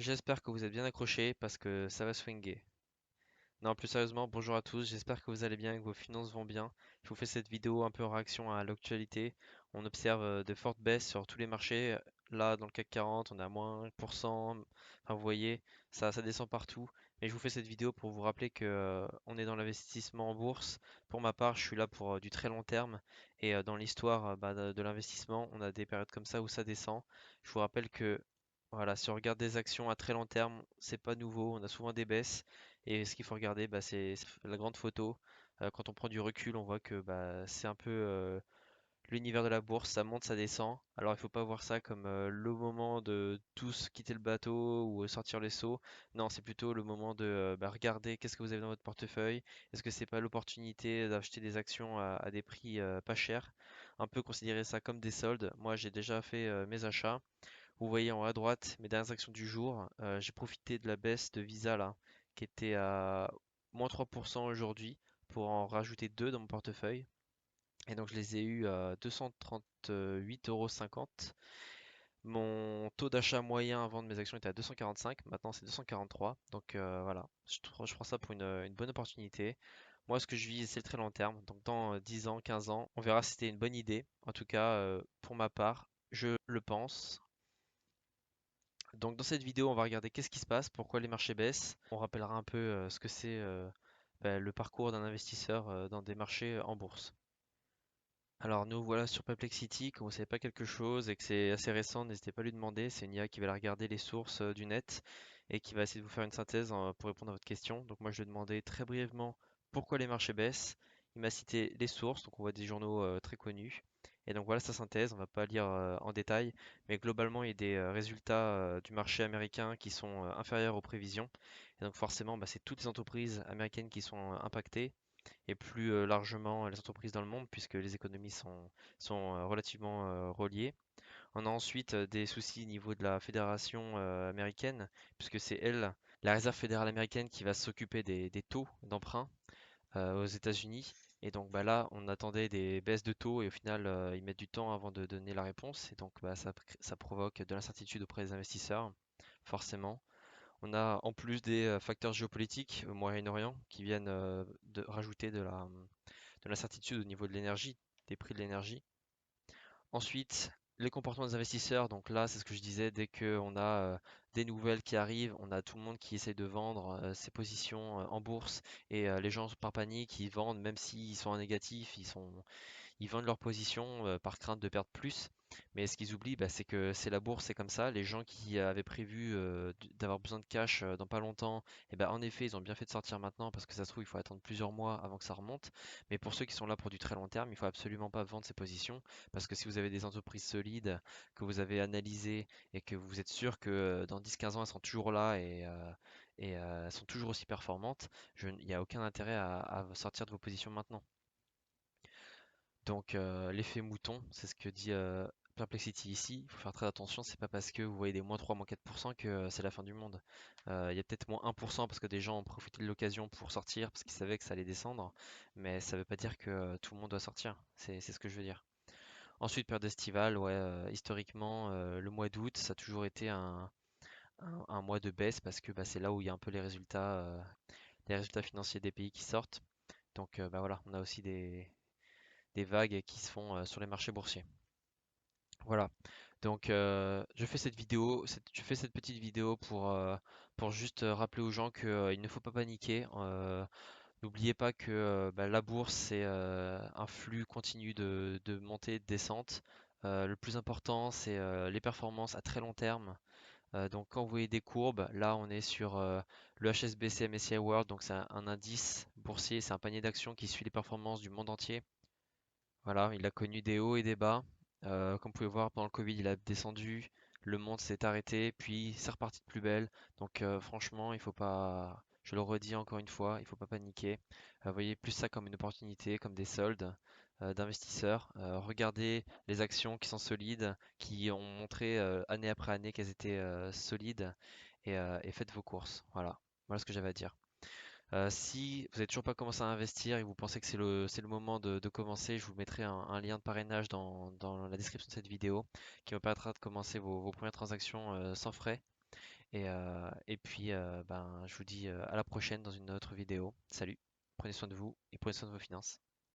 J'espère que vous êtes bien accrochés parce que ça va swinguer. Non, plus sérieusement, bonjour à tous, j'espère que vous allez bien et que vos finances vont bien. Je vous fais cette vidéo un peu en réaction à l'actualité. On observe de fortes baisses sur tous les marchés. Là, dans le CAC 40, on est à moins 1%. Enfin, vous voyez, ça descend partout. Mais je vous fais cette vidéo pour vous rappeler que on est dans l'investissement en bourse. Pour ma part, je suis là pour du très long terme. Et dans l'histoire de l'investissement, on a des périodes comme ça où ça descend. Je vous rappelle que voilà, si on regarde des actions à très long terme, c'est pas nouveau. On a souvent des baisses. Et ce qu'il faut regarder, c'est la grande photo. Quand on prend du recul, on voit que c'est un peu l'univers de la bourse, ça monte, ça descend. Alors il faut pas voir ça comme le moment de tous quitter le bateau ou sortir les seaux. Non, c'est plutôt le moment de regarder qu'est-ce que vous avez dans votre portefeuille. Est-ce que c'est pas l'opportunité d'acheter des actions à des prix pas chers? Un peu considérer ça comme des soldes. Moi, j'ai déjà fait mes achats. Vous voyez en haut à droite mes dernières actions du jour. J'ai profité de la baisse de Visa là, qui était à moins 3% aujourd'hui, pour en rajouter deux dans mon portefeuille. Et donc je les ai eu à 238,50 €. Mon taux d'achat moyen avant de mes actions était à 245, maintenant c'est 243. Donc voilà, je prends ça pour une bonne opportunité. Moi, ce que je vis, c'est le très long terme. Donc dans 10 ans, 15 ans, on verra si c'était une bonne idée. En tout cas, pour ma part, je le pense. Donc dans cette vidéo, on va regarder qu'est-ce qui se passe, pourquoi les marchés baissent. On rappellera un peu ce que c'est le parcours d'un investisseur dans des marchés en bourse. Alors nous voilà sur Perplexity, quand vous ne savez pas quelque chose et que c'est assez récent, n'hésitez pas à lui demander. C'est une IA qui va aller regarder les sources du net et qui va essayer de vous faire une synthèse pour répondre à votre question. Donc moi je lui ai demandé très brièvement pourquoi les marchés baissent. Il m'a cité les sources, donc on voit des journaux très connus. Et donc voilà sa synthèse, on va pas lire en détail, mais globalement il y a des résultats du marché américain qui sont inférieurs aux prévisions. Et donc forcément c'est toutes les entreprises américaines qui sont impactées et plus largement les entreprises dans le monde, puisque les économies sont relativement reliées. On a ensuite des soucis au niveau de la fédération américaine, puisque c'est elle, la Réserve fédérale américaine, qui va s'occuper des taux d'emprunt aux États-Unis. Et donc là, on attendait des baisses de taux et au final, ils mettent du temps avant de donner la réponse. Et donc ça provoque de l'incertitude auprès des investisseurs, forcément. On a en plus des facteurs géopolitiques au Moyen-Orient qui viennent de rajouter de l'incertitude au niveau de l'énergie, des prix de l'énergie. Ensuite, les comportements des investisseurs. Donc là, c'est ce que je disais, dès qu'on a des nouvelles qui arrivent, on a tout le monde qui essaie de vendre ses positions en bourse et les gens par panique, ils vendent même s'ils sont en négatif, ils vendent leur position par crainte de perdre plus. Mais ce qu'ils oublient, c'est que c'est la bourse, c'est comme ça. Les gens qui avaient prévu d'avoir besoin de cash dans pas longtemps, et en effet, ils ont bien fait de sortir maintenant parce que ça se trouve, il faut attendre plusieurs mois avant que ça remonte. Mais pour ceux qui sont là pour du très long terme, il faut absolument pas vendre ces positions parce que si vous avez des entreprises solides que vous avez analysées et que vous êtes sûr que dans 10-15 ans, elles seront toujours là et elles sont toujours aussi performantes, il n'y a aucun intérêt à sortir de vos positions maintenant. Donc l'effet mouton, c'est ce que dit Perplexity ici. Il faut faire très attention, c'est pas parce que vous voyez des -3, -4% que c'est la fin du monde. Il y a peut-être -1% parce que des gens ont profité de l'occasion pour sortir parce qu'ils savaient que ça allait descendre, mais ça veut pas dire que tout le monde doit sortir. C'est ce que je veux dire. Ensuite, période estivale, ouais, historiquement, le mois d'août, ça a toujours été un mois de baisse parce que c'est là où il y a un peu les résultats financiers des pays qui sortent. Donc voilà, on a aussi des vagues qui se font sur les marchés boursiers. Voilà. Donc je fais cette vidéo, je fais cette petite vidéo pour juste rappeler aux gens qu'il ne faut pas paniquer. N'oubliez pas que la bourse, c'est un flux continu de montée et de descente. Le plus important, c'est les performances à très long terme. Donc quand vous voyez des courbes, là on est sur le HSBC MSCI World, donc c'est un indice boursier, c'est un panier d'actions qui suit les performances du monde entier. Voilà, il a connu des hauts et des bas. Comme vous pouvez voir, pendant le Covid, il a descendu, le monde s'est arrêté, puis c'est reparti de plus belle. Donc franchement, il faut pas, je le redis encore une fois, il faut pas paniquer. Voyez plus ça comme une opportunité, comme des soldes d'investisseurs. Regardez les actions qui sont solides, qui ont montré année après année qu'elles étaient solides, et faites vos courses. Voilà ce que j'avais à dire. Si vous n'avez toujours pas commencé à investir et vous pensez que c'est le moment de commencer, je vous mettrai un lien de parrainage dans la description de cette vidéo qui vous permettra de commencer vos premières transactions sans frais. Et puis, ben, je vous dis à la prochaine dans une autre vidéo. Salut, prenez soin de vous et prenez soin de vos finances.